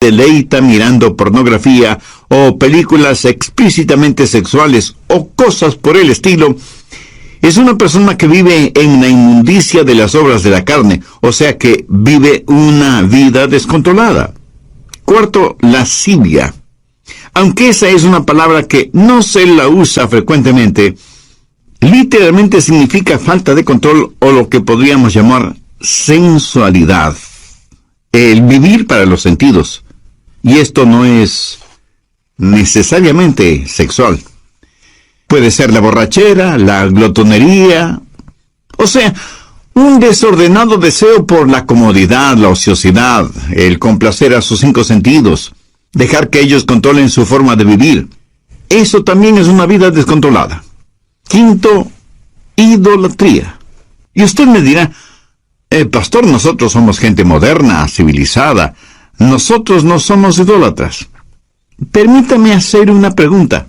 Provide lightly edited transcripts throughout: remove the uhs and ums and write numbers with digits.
deleita mirando pornografía o películas explícitamente sexuales o cosas por el estilo, es una persona que vive en la inmundicia de las obras de la carne, o sea que vive una vida descontrolada. Cuarto, lascivia. Aunque esa es una palabra que no se la usa frecuentemente, literalmente significa falta de control o lo que podríamos llamar sensualidad. El vivir para los sentidos. Y esto no es necesariamente sexual. Puede ser la borrachera, la glotonería, o sea, un desordenado deseo por la comodidad, la ociosidad, el complacer a sus 5 sentidos, dejar que ellos controlen su forma de vivir. Eso también es una vida descontrolada. Quinto, idolatría. Y usted me dirá, pastor, nosotros somos gente moderna, civilizada. Nosotros no somos idólatras. Permítame hacer una pregunta.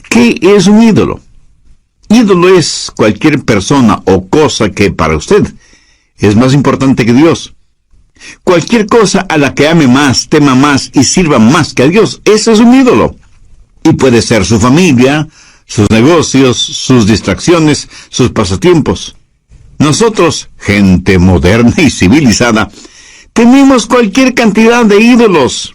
¿Qué es un ídolo? Ídolo es cualquier persona o cosa que para usted es más importante que Dios. Cualquier cosa a la que ame más, tema más y sirva más que a Dios, ese es un ídolo. Y puede ser su familia, sus negocios, sus distracciones, sus pasatiempos. Nosotros, gente moderna y civilizada, tenemos cualquier cantidad de ídolos.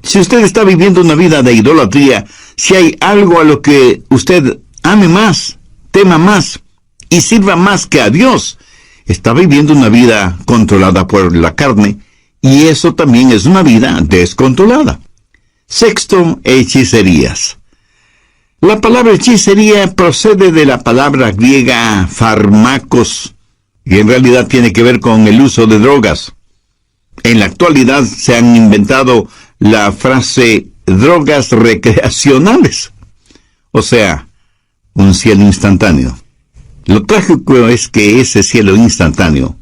Si usted está viviendo una vida de idolatría, si hay algo a lo que usted ame más, tema más y sirva más que a Dios, está viviendo una vida controlada por la carne, y eso también es una vida descontrolada. Sexto, hechicerías. La palabra hechicería procede de la palabra griega fármacos, y en realidad tiene que ver con el uso de drogas. En la actualidad se han inventado la frase drogas recreacionales, o sea, un cielo instantáneo. Lo trágico es que ese cielo instantáneo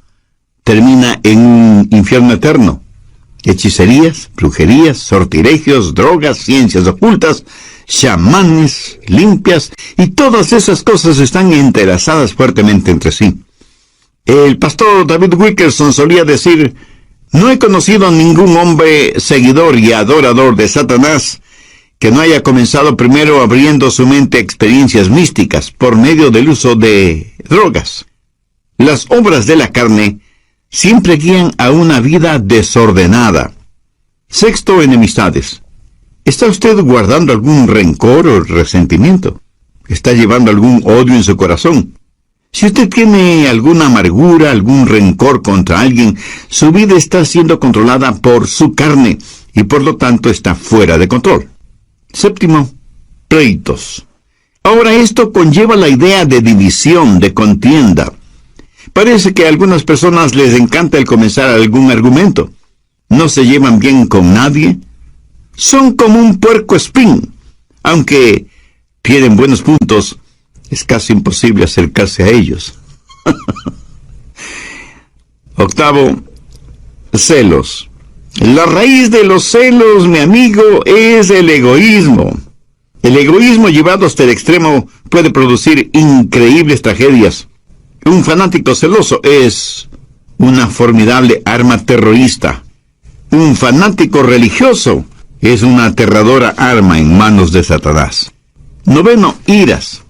termina en un infierno eterno. Hechicerías, brujerías, sortilegios, drogas, ciencias ocultas, chamanes, limpias, y todas esas cosas están entrelazadas fuertemente entre sí. El pastor David Wilkerson solía decir: no he conocido a ningún hombre seguidor y adorador de Satanás que no haya comenzado primero abriendo su mente a experiencias místicas por medio del uso de drogas. Las obras de la carne siempre guían a una vida desordenada. Sexto, enemistades. ¿Está usted guardando algún rencor o resentimiento? ¿Está llevando algún odio en su corazón? Si usted tiene alguna amargura, algún rencor contra alguien, su vida está siendo controlada por su carne y por lo tanto está fuera de control. Séptimo, pleitos. Ahora esto conlleva la idea de división, de contienda. Parece que a algunas personas les encanta el comenzar algún argumento. No se llevan bien con nadie. Son como un puercoespín. Aunque tienen buenos puntos, es casi imposible acercarse a ellos. Octavo, celos. La raíz de los celos, mi amigo, es el egoísmo. El egoísmo llevado hasta el extremo puede producir increíbles tragedias. Un fanático celoso es una formidable arma terrorista. Un fanático religioso es una aterradora arma en manos de Satanás. Noveno, iras.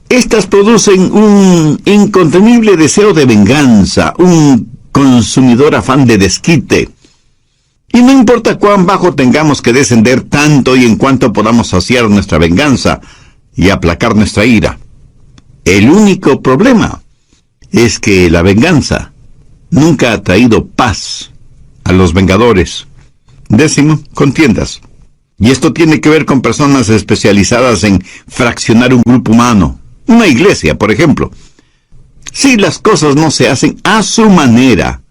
Estas producen un incontenible deseo de venganza, un consumidor afán de desquite. Y no importa cuán bajo tengamos que descender tanto y en cuanto podamos saciar nuestra venganza y aplacar nuestra ira. El único problema es que la venganza nunca ha traído paz a los vengadores. Décimo, contiendas. Y esto tiene que ver con personas especializadas en fraccionar un grupo humano. Una iglesia, por ejemplo. Si las cosas no se hacen a su manera,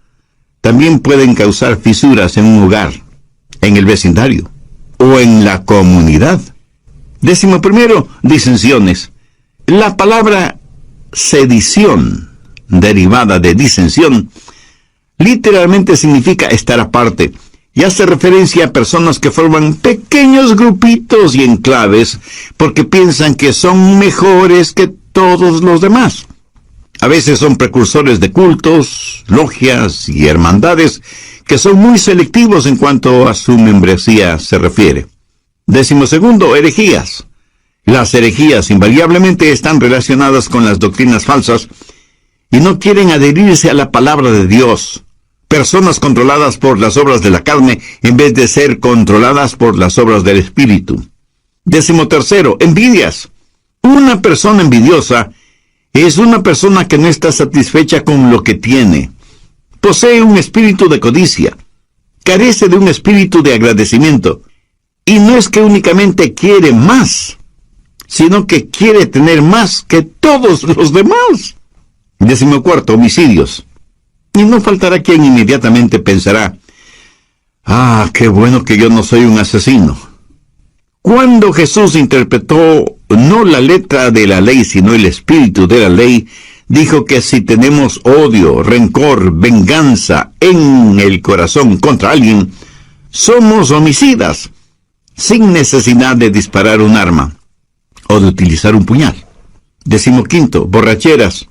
también pueden causar fisuras en un hogar, en el vecindario o en la comunidad. Décimo primero, disensiones. La palabra sedición, derivada de disensión, literalmente significa estar aparte, y hace referencia a personas que forman pequeños grupitos y enclaves porque piensan que son mejores que todos los demás. A veces son precursores de cultos, logias y hermandades que son muy selectivos en cuanto a su membresía se refiere. 12, herejías. Las herejías invariablemente están relacionadas con las doctrinas falsas y no quieren adherirse a la palabra de Dios. Personas controladas por las obras de la carne en vez de ser controladas por las obras del Espíritu. 13, envidias. Una persona envidiosa es una persona que no está satisfecha con lo que tiene. Posee un espíritu de codicia. Carece de un espíritu de agradecimiento. Y no es que únicamente quiere más, sino que quiere tener más que todos los demás. 14, homicidios. Y no faltará quien inmediatamente pensará, qué bueno que yo no soy un asesino. Cuando Jesús interpretó no la letra de la ley, sino el espíritu de la ley, dijo que si tenemos odio, rencor, venganza en el corazón contra alguien, somos homicidas, sin necesidad de disparar un arma o de utilizar un puñal. 15, borracheras.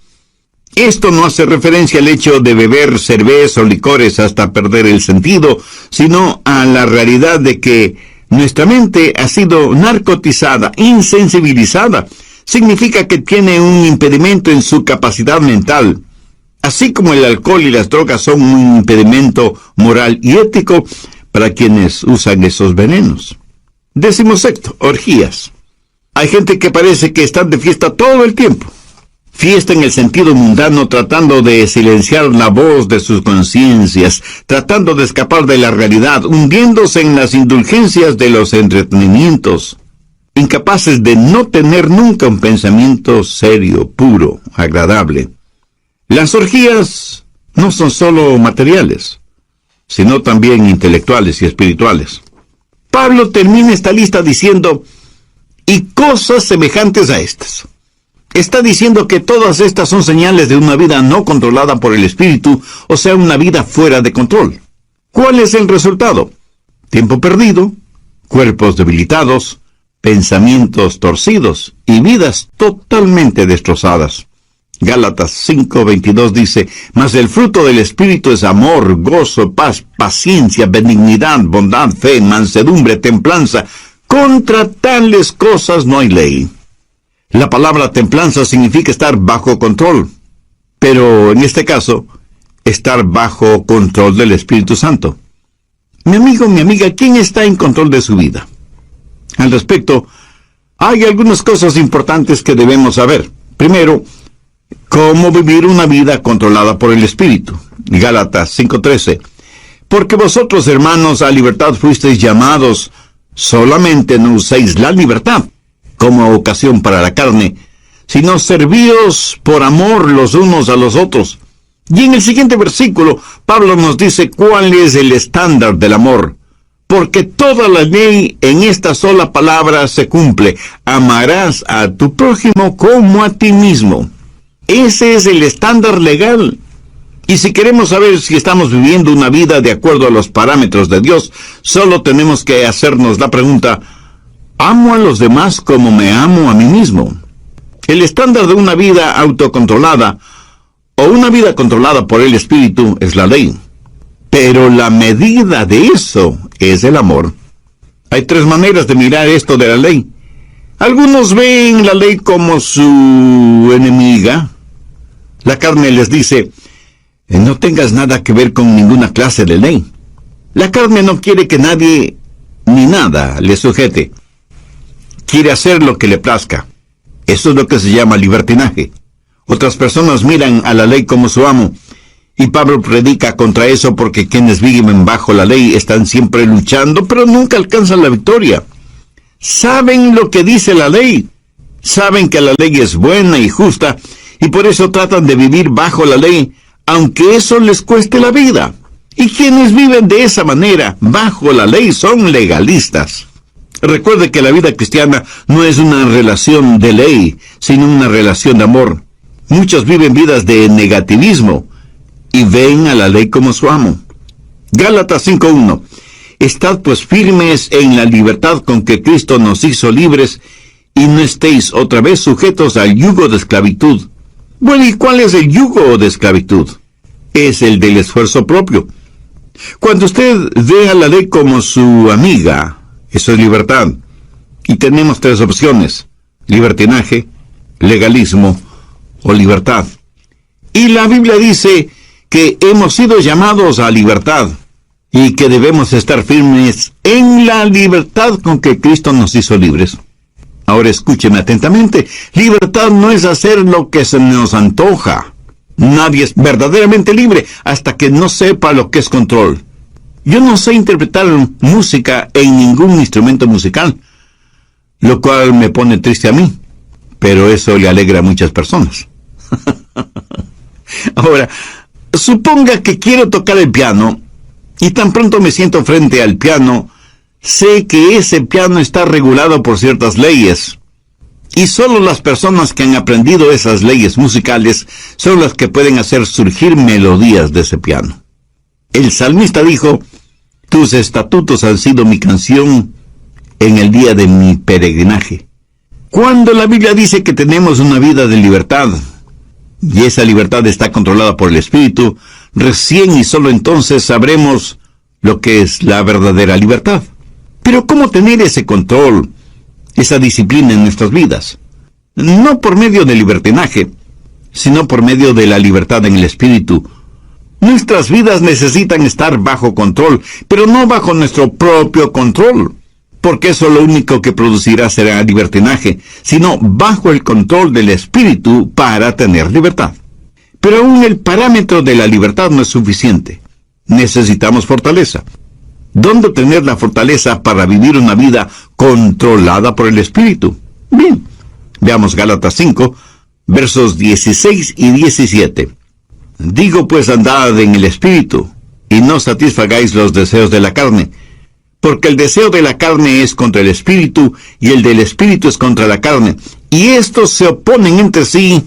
Esto no hace referencia al hecho de beber cerveza o licores hasta perder el sentido, sino a la realidad de que nuestra mente ha sido narcotizada, insensibilizada. Significa que tiene un impedimento en su capacidad mental. Así como el alcohol y las drogas son un impedimento moral y ético para quienes usan esos venenos. 16, orgías. Hay gente que parece que están de fiesta todo el tiempo. Fiesta en el sentido mundano, tratando de silenciar la voz de sus conciencias, tratando de escapar de la realidad, hundiéndose en las indulgencias de los entretenimientos, incapaces de no tener nunca un pensamiento serio, puro, agradable. Las orgías no son solo materiales, sino también intelectuales y espirituales. Pablo termina esta lista diciendo, y cosas semejantes a estas. Está diciendo que todas estas son señales de una vida no controlada por el Espíritu, o sea, una vida fuera de control. ¿Cuál es el resultado? Tiempo perdido, cuerpos debilitados, pensamientos torcidos y vidas totalmente destrozadas. Gálatas 5:22 dice, mas el fruto del Espíritu es amor, gozo, paz, paciencia, benignidad, bondad, fe, mansedumbre, templanza. Contra tales cosas no hay ley. La palabra templanza significa estar bajo control, pero en este caso, estar bajo control del Espíritu Santo. Mi amigo, mi amiga, ¿quién está en control de su vida? Al respecto, hay algunas cosas importantes que debemos saber. Primero, cómo vivir una vida controlada por el Espíritu. Gálatas 5:13. Porque vosotros, hermanos, a libertad fuisteis llamados, solamente no uséis la libertad como ocasión para la carne, sino servíos por amor los unos a los otros. Y en el siguiente versículo, Pablo nos dice cuál es el estándar del amor. Porque toda la ley en esta sola palabra se cumple. Amarás a tu prójimo como a ti mismo. Ese es el estándar legal. Y si queremos saber si estamos viviendo una vida de acuerdo a los parámetros de Dios, solo tenemos que hacernos la pregunta, ¿amo a los demás como me amo a mí mismo? El estándar de una vida autocontrolada o una vida controlada por el Espíritu es la ley. Pero la medida de eso es el amor. Hay 3 maneras de mirar esto de la ley. Algunos ven la ley como su enemiga. La carne les dice, no tengas nada que ver con ninguna clase de ley. La carne no quiere que nadie ni nada le sujete. Quiere hacer lo que le plazca. Eso es lo que se llama libertinaje. Otras personas miran a la ley como su amo. Y Pablo predica contra eso porque quienes viven bajo la ley están siempre luchando, pero nunca alcanzan la victoria. Saben lo que dice la ley. Saben que la ley es buena y justa, y por eso tratan de vivir bajo la ley, aunque eso les cueste la vida. Y quienes viven de esa manera, bajo la ley, son legalistas. Recuerde que la vida cristiana no es una relación de ley, sino una relación de amor. Muchos viven vidas de negativismo y ven a la ley como su amo. Gálatas 5:1. Estad pues firmes en la libertad con que Cristo nos hizo libres, y no estéis otra vez sujetos al yugo de esclavitud. Bueno, ¿y cuál es el yugo de esclavitud? Es el del esfuerzo propio. Cuando usted ve a la ley como su amiga, eso es libertad. Y tenemos tres opciones: libertinaje, legalismo o libertad. Y la Biblia dice que hemos sido llamados a libertad y que debemos estar firmes en la libertad con que Cristo nos hizo libres. Ahora escúcheme atentamente. Libertad no es hacer lo que se nos antoja. Nadie es verdaderamente libre hasta que no sepa lo que es control. Yo no sé interpretar música en ningún instrumento musical, lo cual me pone triste a mí, pero eso le alegra a muchas personas. Ahora, suponga que quiero tocar el piano y tan pronto me siento frente al piano, sé que ese piano está regulado por ciertas leyes. Y solo las personas que han aprendido esas leyes musicales son las que pueden hacer surgir melodías de ese piano. El salmista dijo: tus estatutos han sido mi canción en el día de mi peregrinaje. Cuando la Biblia dice que tenemos una vida de libertad, y esa libertad está controlada por el Espíritu, recién y solo entonces sabremos lo que es la verdadera libertad. Pero ¿cómo tener ese control, esa disciplina en nuestras vidas? No por medio del libertinaje, sino por medio de la libertad en el Espíritu. Nuestras vidas necesitan estar bajo control, pero no bajo nuestro propio control, porque eso lo único que producirá será libertinaje, sino bajo el control del Espíritu para tener libertad. Pero aún el parámetro de la libertad no es suficiente. Necesitamos fortaleza. ¿Dónde tener la fortaleza para vivir una vida controlada por el Espíritu? Bien, veamos Gálatas 5, versos 16 y 17. Digo pues, andad en el Espíritu, y no satisfagáis los deseos de la carne, porque el deseo de la carne es contra el Espíritu, y el del Espíritu es contra la carne, y estos se oponen entre sí,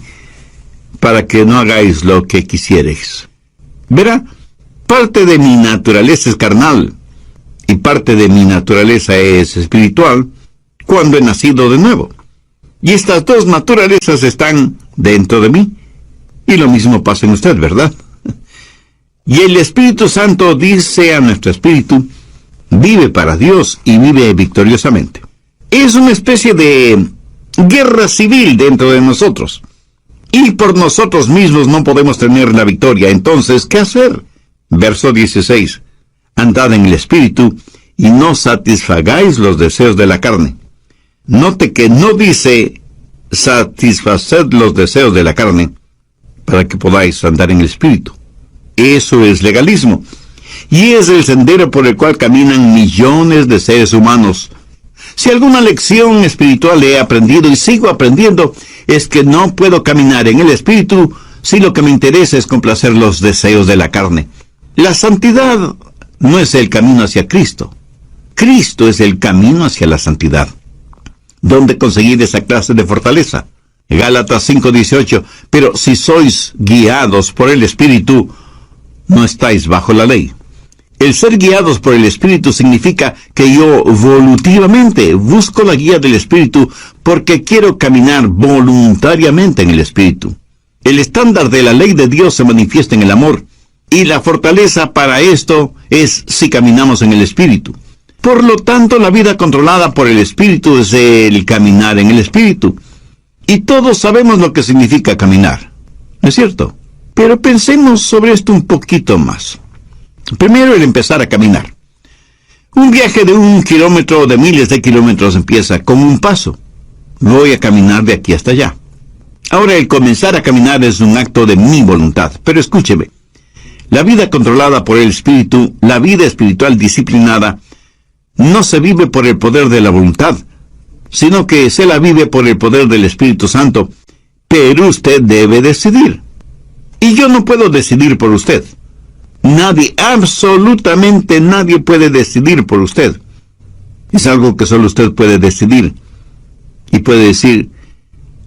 para que no hagáis lo que quisiereis. Verá, parte de mi naturaleza es carnal, y parte de mi naturaleza es espiritual, cuando he nacido de nuevo. Y estas dos naturalezas están dentro de mí. Y lo mismo pasa en usted, ¿verdad? Y el Espíritu Santo dice a nuestro espíritu: vive para Dios y vive victoriosamente. Es una especie de guerra civil dentro de nosotros. Y por nosotros mismos no podemos tener la victoria. Entonces, ¿qué hacer? Verso 16. Andad en el Espíritu, y no satisfagáis los deseos de la carne. Note que no dice satisfaced los deseos de la carne, para que podáis andar en el Espíritu. Eso es legalismo, y es el sendero por el cual caminan millones de seres humanos. Si alguna lección espiritual he aprendido y sigo aprendiendo, es que no puedo caminar en el Espíritu si lo que me interesa es complacer los deseos de la carne. La santidad no es el camino hacia Cristo. Cristo es el camino hacia la santidad. ¿Dónde conseguir esa clase de fortaleza? Gálatas 5:18. Pero si sois guiados por el Espíritu, no estáis bajo la ley. El ser guiados por el Espíritu significa que yo voluntariamente busco la guía del Espíritu porque quiero caminar voluntariamente en el Espíritu. El estándar de la ley de Dios se manifiesta en el amor, y la fortaleza para esto es si caminamos en el Espíritu. Por lo tanto, la vida controlada por el Espíritu es el caminar en el Espíritu. Y todos sabemos lo que significa caminar, ¿no es cierto? Pero pensemos sobre esto un poquito más. Primero, el empezar a caminar. Un viaje de 1 kilómetro o de miles de kilómetros empieza con un paso. Voy a caminar de aquí hasta allá. Ahora, el comenzar a caminar es un acto de mi voluntad. Pero escúcheme, la vida controlada por el Espíritu, la vida espiritual disciplinada, no se vive por el poder de la voluntad, sino que se la vive por el poder del Espíritu Santo. Pero usted debe decidir. Y yo no puedo decidir por usted. Nadie, absolutamente nadie puede decidir por usted. Es algo que solo usted puede decidir. Y puede decir: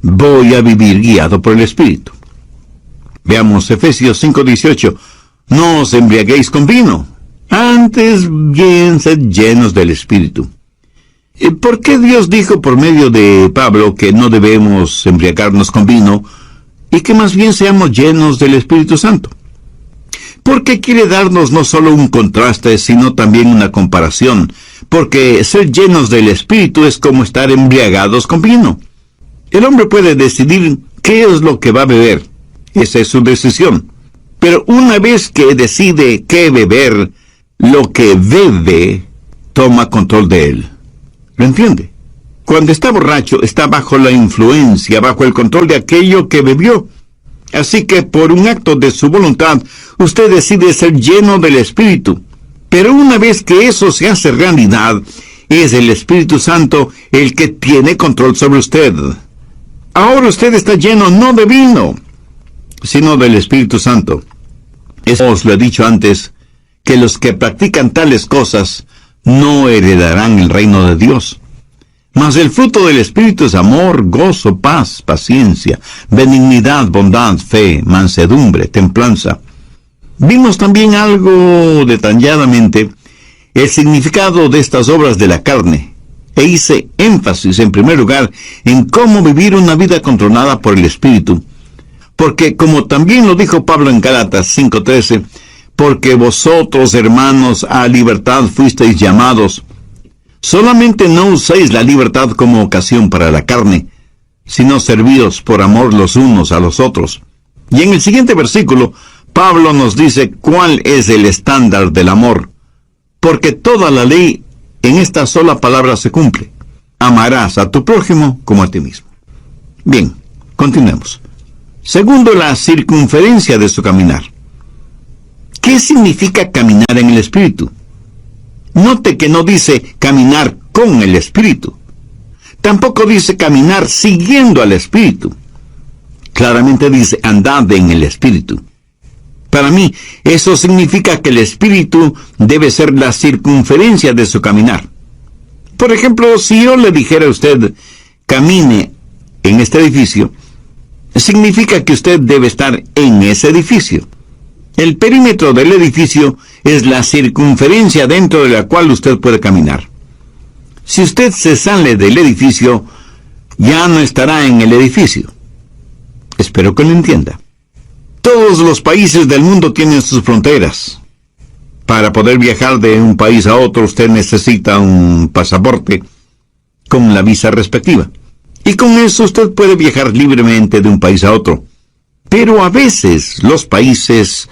voy a vivir guiado por el Espíritu. Veamos Efesios 5:18. No os embriaguéis con vino, antes bien sed llenos del Espíritu. ¿Por qué Dios dijo por medio de Pablo que no debemos embriagarnos con vino, y que más bien seamos llenos del Espíritu Santo. Porque quiere darnos no solo un contraste, sino también una comparación, porque ser llenos del Espíritu es como estar embriagados con vino. El hombre puede decidir qué es lo que va a beber, esa es su decisión. Pero una vez que decide qué beber, lo que bebe toma control de él. ¿Lo entiende? Cuando está borracho, está bajo la influencia, bajo el control de aquello que bebió. Así que por un acto de su voluntad, usted decide ser lleno del Espíritu. Pero una vez que eso se hace realidad, es el Espíritu Santo el que tiene control sobre usted. Ahora usted está lleno no de vino, sino del Espíritu Santo. Eso os lo he dicho antes, que los que practican tales cosas no heredarán el reino de Dios. Mas el fruto del Espíritu es amor, gozo, paz, paciencia, benignidad, bondad, fe, mansedumbre, templanza. Vimos también algo detalladamente el significado de estas obras de la carne, e hice énfasis en primer lugar en cómo vivir una vida controlada por el Espíritu. Porque, como también lo dijo Pablo en Gálatas 5:13, porque vosotros, hermanos, a libertad fuisteis llamados, solamente no uséis la libertad como ocasión para la carne, sino servíos por amor los unos a los otros. Y en el siguiente versículo, Pablo nos dice cuál es el estándar del amor, porque toda la ley en esta sola palabra se cumple: amarás a tu prójimo como a ti mismo. Bien, continuemos. Segundo, la circunferencia de su caminar. ¿Qué significa caminar en el Espíritu? Note que no dice caminar con el Espíritu. Tampoco dice caminar siguiendo al Espíritu. Claramente dice andad en el Espíritu. Para mí, eso significa que el Espíritu debe ser la circunferencia de su caminar. Por ejemplo, si yo le dijera a usted, camine en este edificio, significa que usted debe estar en ese edificio. El perímetro del edificio es la circunferencia dentro de la cual usted puede caminar. Si usted se sale del edificio, ya no estará en el edificio. Espero que lo entienda. Todos los países del mundo tienen sus fronteras. Para poder viajar de un país a otro, usted necesita un pasaporte con la visa respectiva. Y con eso usted puede viajar libremente de un país a otro. Pero a veces los países,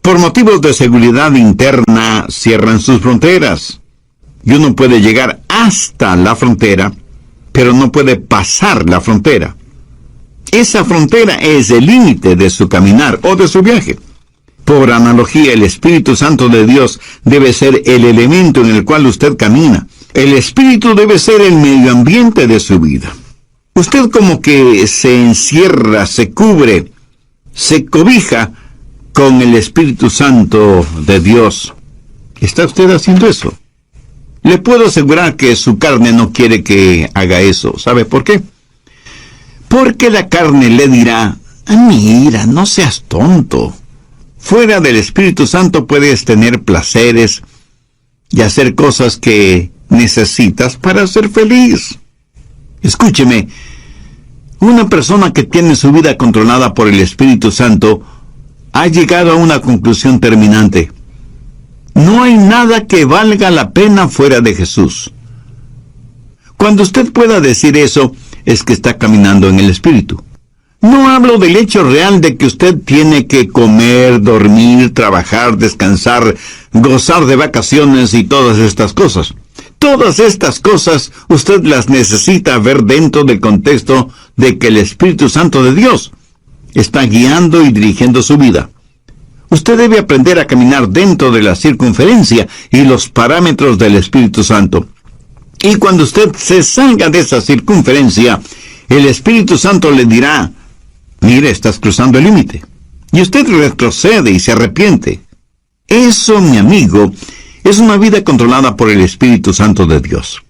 por motivos de seguridad interna, cierran sus fronteras. Y uno puede llegar hasta la frontera, pero no puede pasar la frontera. Esa frontera es el límite de su caminar o de su viaje. Por analogía, el Espíritu Santo de Dios debe ser el elemento en el cual usted camina. El Espíritu debe ser el medio ambiente de su vida. Usted como que se encierra, se cubre, se cobija con el Espíritu Santo de Dios. ¿Está usted haciendo eso? Le puedo asegurar que su carne no quiere que haga eso. ¿Sabe por qué? Porque la carne le dirá, mira, no seas tonto. Fuera del Espíritu Santo puedes tener placeres y hacer cosas que necesitas para ser feliz. Escúcheme, una persona que tiene su vida controlada por el Espíritu Santo ha llegado a una conclusión terminante. No hay nada que valga la pena fuera de Jesús. Cuando usted pueda decir eso, es que está caminando en el Espíritu. No hablo del hecho real de que usted tiene que comer, dormir, trabajar, descansar, gozar de vacaciones y todas estas cosas. Todas estas cosas usted las necesita ver dentro del contexto de que el Espíritu Santo de Dios está guiando y dirigiendo su vida. Usted debe aprender a caminar dentro de la circunferencia y los parámetros del Espíritu Santo. Y cuando usted se salga de esa circunferencia, el Espíritu Santo le dirá, mire, estás cruzando el límite. Y usted retrocede y se arrepiente. Eso, mi amigo, es una vida controlada por el Espíritu Santo de Dios.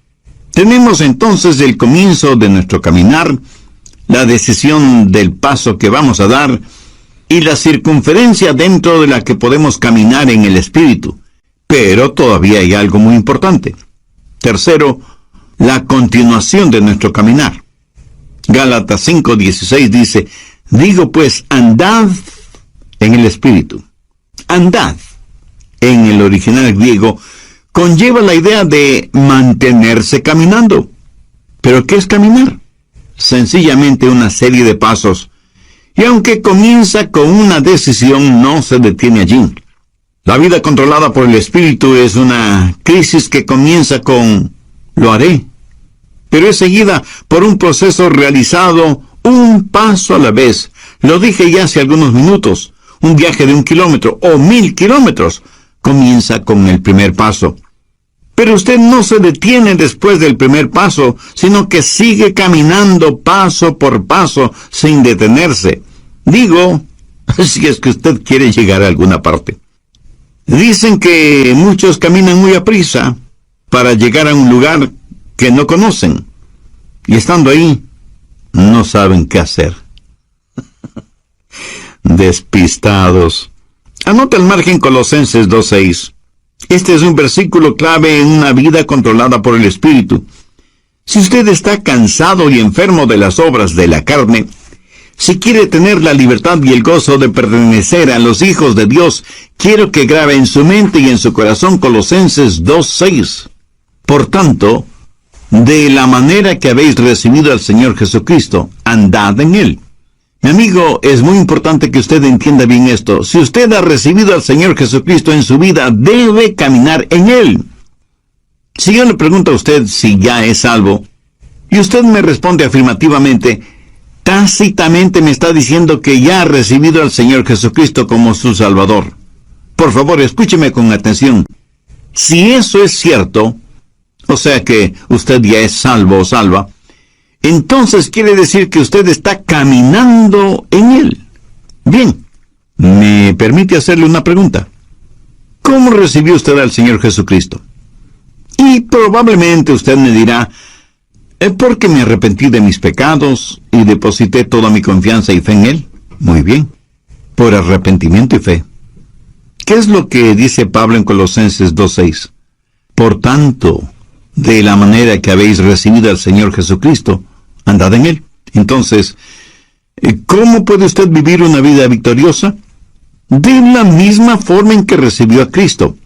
Tenemos entonces el comienzo de nuestro caminar, la decisión del paso que vamos a dar, y la circunferencia dentro de la que podemos caminar en el Espíritu. Pero todavía hay algo muy importante. Tercero, la continuación de nuestro caminar. Gálatas 5:16 dice, Digo pues, andad en el Espíritu. Andad, en el original griego, conlleva la idea de mantenerse caminando. ¿Pero qué es caminar? Sencillamente una serie de pasos. Y aunque comienza con una decisión, no se detiene allí. La vida controlada por el Espíritu es una crisis que comienza con «lo haré», pero es seguida por un proceso realizado un paso a la vez. Lo dije ya hace algunos minutos. Un viaje de 1 kilómetro o 1000 kilómetros comienza con el primer paso. Pero usted no se detiene después del primer paso, sino que sigue caminando paso por paso sin detenerse. Digo, si es que usted quiere llegar a alguna parte. Dicen que muchos caminan muy aprisa para llegar a un lugar que no conocen. Y estando ahí, no saben qué hacer. Despistados. Anota al margen Colosenses 2:6. Este es un versículo clave en una vida controlada por el Espíritu. Si usted está cansado y enfermo de las obras de la carne, si quiere tener la libertad y el gozo de pertenecer a los hijos de Dios, quiero que grabe en su mente y en su corazón Colosenses 2:6. Por tanto, de la manera que habéis recibido al Señor Jesucristo, andad en Él. Mi amigo, es muy importante que usted entienda bien esto. Si usted ha recibido al Señor Jesucristo en su vida, debe caminar en Él. Si yo le pregunto a usted si ya es salvo, y usted me responde afirmativamente, tácitamente me está diciendo que ya ha recibido al Señor Jesucristo como su Salvador. Por favor, escúcheme con atención. Si eso es cierto, o sea que usted ya es salvo o salva, entonces quiere decir que usted está caminando en Él. Bien, ¿me permite hacerle una pregunta? ¿Cómo recibió usted al Señor Jesucristo? Y probablemente usted me dirá, porque me arrepentí de mis pecados y deposité toda mi confianza y fe en Él. Muy bien, por arrepentimiento y fe. ¿Qué es lo que dice Pablo en Colosenses 2:6? Por tanto, de la manera que habéis recibido al Señor Jesucristo, andad en Él. Entonces, ¿cómo puede usted vivir una vida victoriosa? De la misma forma en que recibió a Cristo,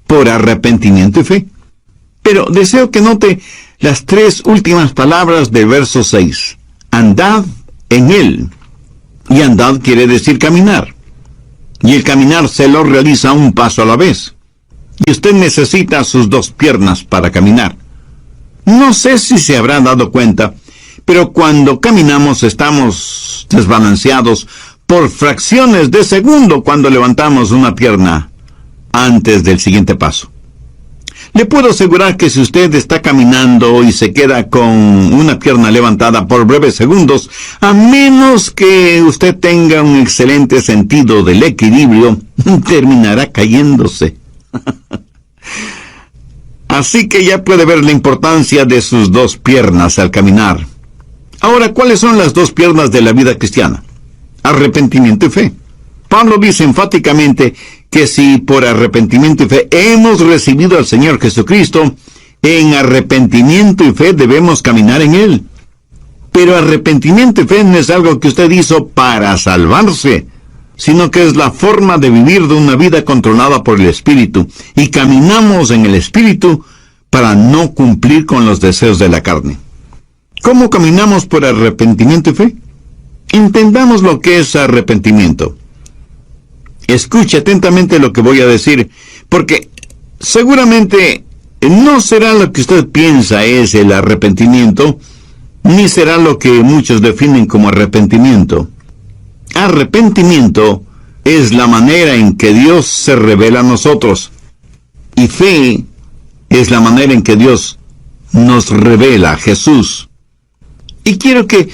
por arrepentimiento y fe. Pero deseo que note las 3 últimas palabras del verso 6. Andad en Él. Y andad quiere decir caminar. Y el caminar se lo realiza un paso a la vez. Y usted necesita sus 2 piernas para caminar. No sé si se habrá dado cuenta, pero cuando caminamos estamos desbalanceados por fracciones de segundo cuando levantamos una pierna antes del siguiente paso. Le puedo asegurar que si usted está caminando y se queda con una pierna levantada por breves segundos, a menos que usted tenga un excelente sentido del equilibrio, terminará cayéndose. Así que ya puede ver la importancia de sus 2 piernas al caminar. Ahora, ¿cuáles son las 2 piernas de la vida cristiana? Arrepentimiento y fe. Pablo dice enfáticamente que si por arrepentimiento y fe hemos recibido al Señor Jesucristo, en arrepentimiento y fe debemos caminar en Él. Pero arrepentimiento y fe no es algo que usted hizo para salvarse, sino que es la forma de vivir de una vida controlada por el Espíritu, y caminamos en el Espíritu para no cumplir con los deseos de la carne. ¿Cómo caminamos por arrepentimiento y fe? Entendamos lo que es arrepentimiento. Escuche atentamente lo que voy a decir, porque seguramente no será lo que usted piensa es el arrepentimiento, ni será lo que muchos definen como arrepentimiento. Arrepentimiento es la manera en que Dios se revela a nosotros, y fe es la manera en que Dios nos revela a Jesús. Y quiero que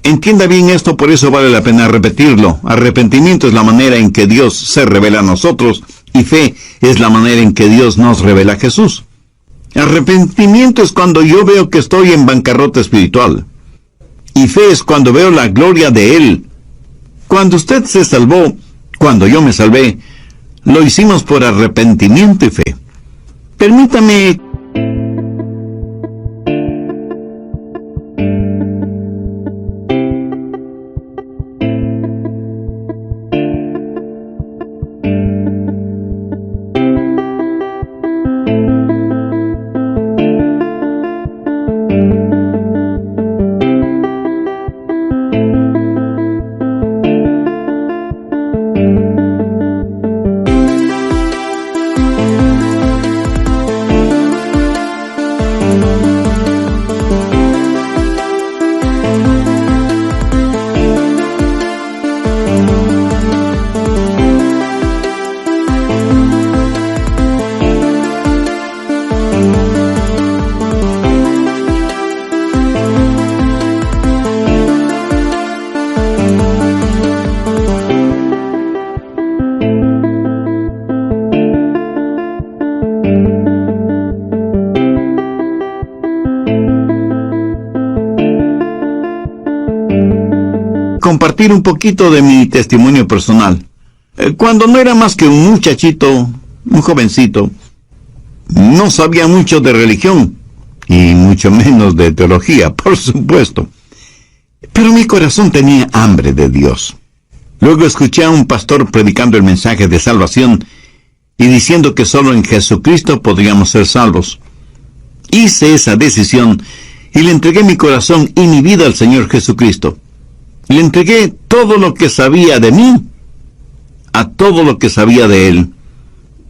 entienda bien esto, por eso vale la pena repetirlo. Arrepentimiento es la manera en que Dios se revela a nosotros, y fe es la manera en que Dios nos revela a Jesús. Arrepentimiento es cuando yo veo que estoy en bancarrota espiritual, y fe es cuando veo la gloria de Él. Cuando usted se salvó, cuando yo me salvé, lo hicimos por arrepentimiento y fe. Permítame . compartir un poquito de mi testimonio personal. Cuando no era más que un muchachito, un jovencito, no sabía mucho de religión, y mucho menos de teología, por supuesto. Pero mi corazón tenía hambre de Dios. Luego escuché a un pastor predicando el mensaje de salvación y diciendo que solo en Jesucristo podríamos ser salvos. Hice esa decisión y le entregué mi corazón y mi vida al Señor Jesucristo. Le entregué todo lo que sabía de mí a todo lo que sabía de Él.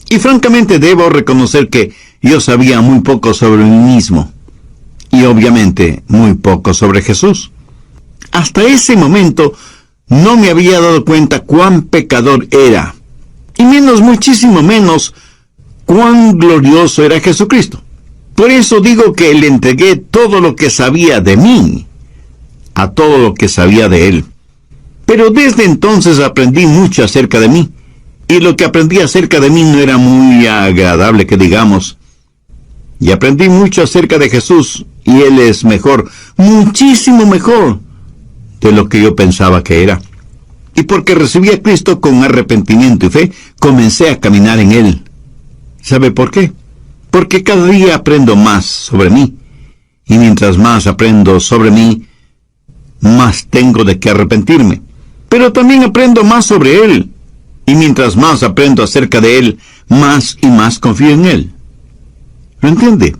Y francamente debo reconocer que yo sabía muy poco sobre mí mismo. Y obviamente muy poco sobre Jesús. Hasta ese momento no me había dado cuenta cuán pecador era. Y muchísimo menos, cuán glorioso era Jesucristo. Por eso digo que le entregué todo lo que sabía de mí a todo lo que sabía de Él. Pero desde entonces aprendí mucho acerca de mí. Y lo que aprendí acerca de mí no era muy agradable, que digamos. Y aprendí mucho acerca de Jesús, y Él es mejor, muchísimo mejor de lo que yo pensaba que era. Y porque recibí a Cristo con arrepentimiento y fe, comencé a caminar en Él. ¿Sabe por qué? Porque cada día aprendo más sobre mí. Y mientras más aprendo sobre mí, más tengo de qué arrepentirme. Pero también aprendo más sobre Él. Y mientras más aprendo acerca de Él, más y más confío en Él. ¿Lo entiende?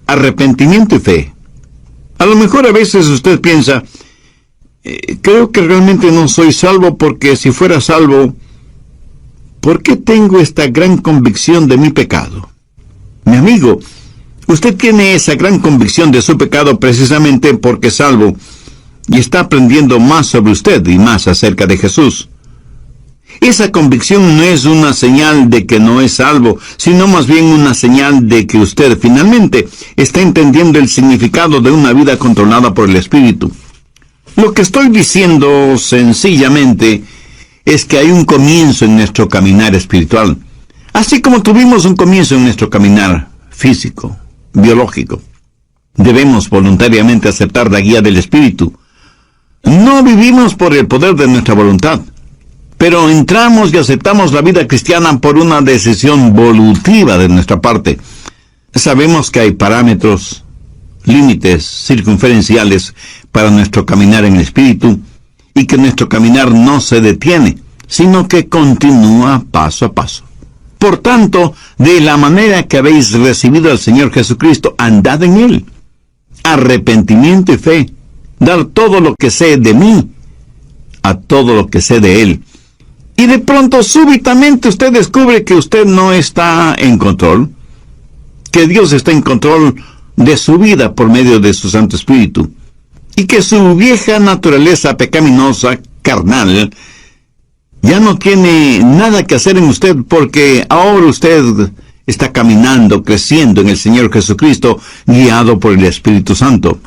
Arrepentimiento y fe. A lo mejor a veces usted piensa, creo que realmente no soy salvo, porque si fuera salvo, ¿por qué tengo esta gran convicción de mi pecado? Mi amigo, usted tiene esa gran convicción de su pecado precisamente porque es salvo y está aprendiendo más sobre usted y más acerca de Jesús. Esa convicción no es una señal de que no es salvo, sino más bien una señal de que usted finalmente está entendiendo el significado de una vida controlada por el Espíritu. Lo que estoy diciendo sencillamente es que hay un comienzo en nuestro caminar espiritual, así como tuvimos un comienzo en nuestro caminar físico, biológico. Debemos voluntariamente aceptar la guía del Espíritu. No vivimos por el poder de nuestra voluntad, pero entramos y aceptamos la vida cristiana por una decisión volutiva de nuestra parte. Sabemos que hay parámetros, límites circunferenciales para nuestro caminar en el Espíritu, y que nuestro caminar no se detiene, sino que continúa paso a paso. Por tanto, de la manera que habéis recibido al Señor Jesucristo, andad en Él. Arrepentimiento y fe. Dar todo lo que sé de mí a todo lo que sé de Él. Y de pronto, súbitamente, usted descubre que usted no está en control, que Dios está en control de su vida por medio de su Santo Espíritu, y que su vieja naturaleza pecaminosa, carnal, ya no tiene nada que hacer en usted, porque ahora usted está caminando, creciendo en el Señor Jesucristo, guiado por el Espíritu Santo.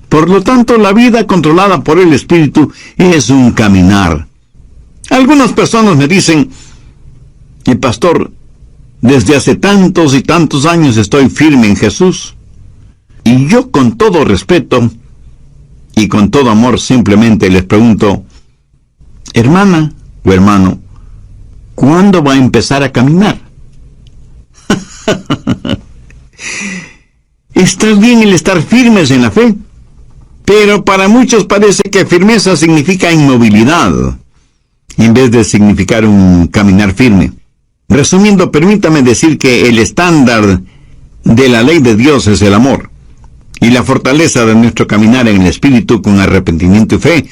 Por lo tanto, la vida controlada por el Espíritu es un caminar. Algunas personas me dicen, pastor, desde hace tantos y tantos años estoy firme en Jesús. Y yo, con todo respeto y con todo amor, simplemente les pregunto, hermana o hermano, ¿cuándo va a empezar a caminar? Está bien el estar firmes en la fe, pero para muchos parece que firmeza significa inmovilidad, en vez de significar un caminar firme. Resumiendo, permítame decir que el estándar de la ley de Dios es el amor, y la fortaleza de nuestro caminar en el Espíritu con arrepentimiento y fe,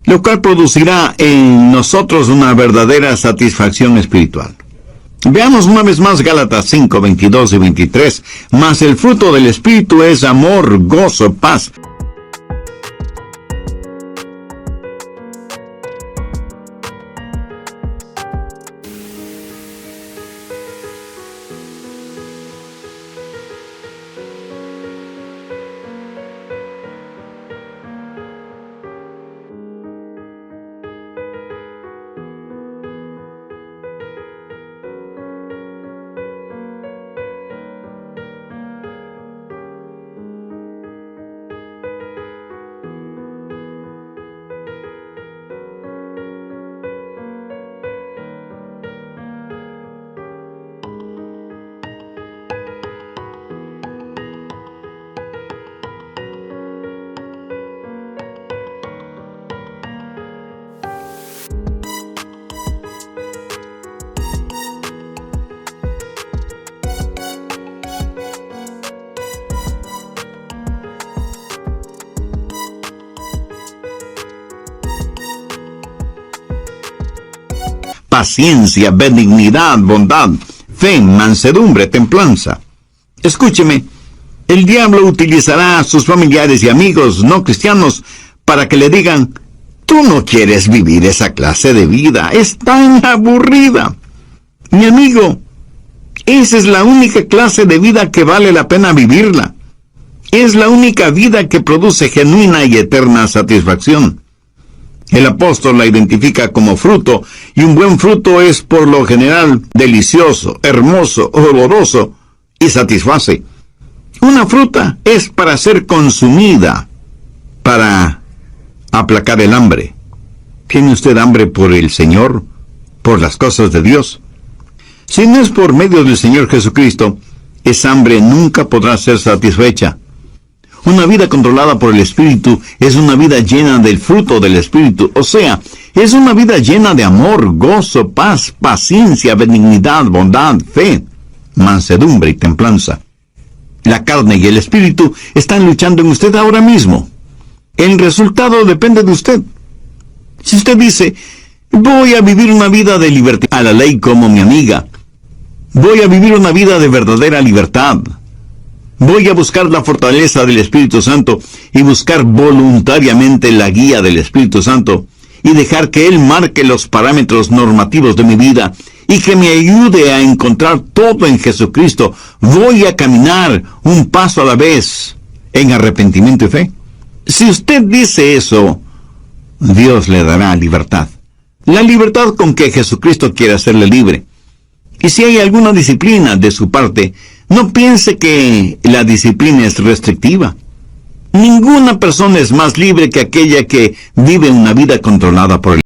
lo cual producirá en nosotros una verdadera satisfacción espiritual. Veamos una vez más Gálatas 5, 22 y 23. Mas el fruto del Espíritu es amor, gozo, paz. paciencia, benignidad, bondad, fe, mansedumbre, templanza. Escúcheme, el diablo utilizará a sus familiares y amigos no cristianos para que le digan: tú no quieres vivir esa clase de vida, es tan aburrida. Mi amigo, esa es la única clase de vida que vale la pena vivirla. Es la única vida que produce genuina y eterna satisfacción. El apóstol la identifica como fruto, y un buen fruto es por lo general delicioso, hermoso, oloroso y satisface. Una fruta es para ser consumida, para aplacar el hambre. ¿Tiene usted hambre por el Señor, por las cosas de Dios? Si no es por medio del Señor Jesucristo, esa hambre nunca podrá ser satisfecha. Una vida controlada por el Espíritu es una vida llena del fruto del Espíritu, o sea, es una vida llena de amor, gozo, paz, paciencia, benignidad, bondad, fe, mansedumbre y templanza. La carne y el Espíritu están luchando en usted ahora mismo. El resultado depende de usted. Si usted dice: voy a vivir una vida de libertad a la ley como mi amiga, voy a vivir una vida de verdadera libertad, voy a buscar la fortaleza del Espíritu Santo y buscar voluntariamente la guía del Espíritu Santo y dejar que Él marque los parámetros normativos de mi vida y que me ayude a encontrar todo en Jesucristo, voy a caminar un paso a la vez en arrepentimiento y fe. Si usted dice eso, Dios le dará libertad. La libertad con que Jesucristo quiere hacerle libre. Y si hay alguna disciplina de su parte, no piense que la disciplina es restrictiva. Ninguna persona es más libre que aquella que vive una vida controlada por el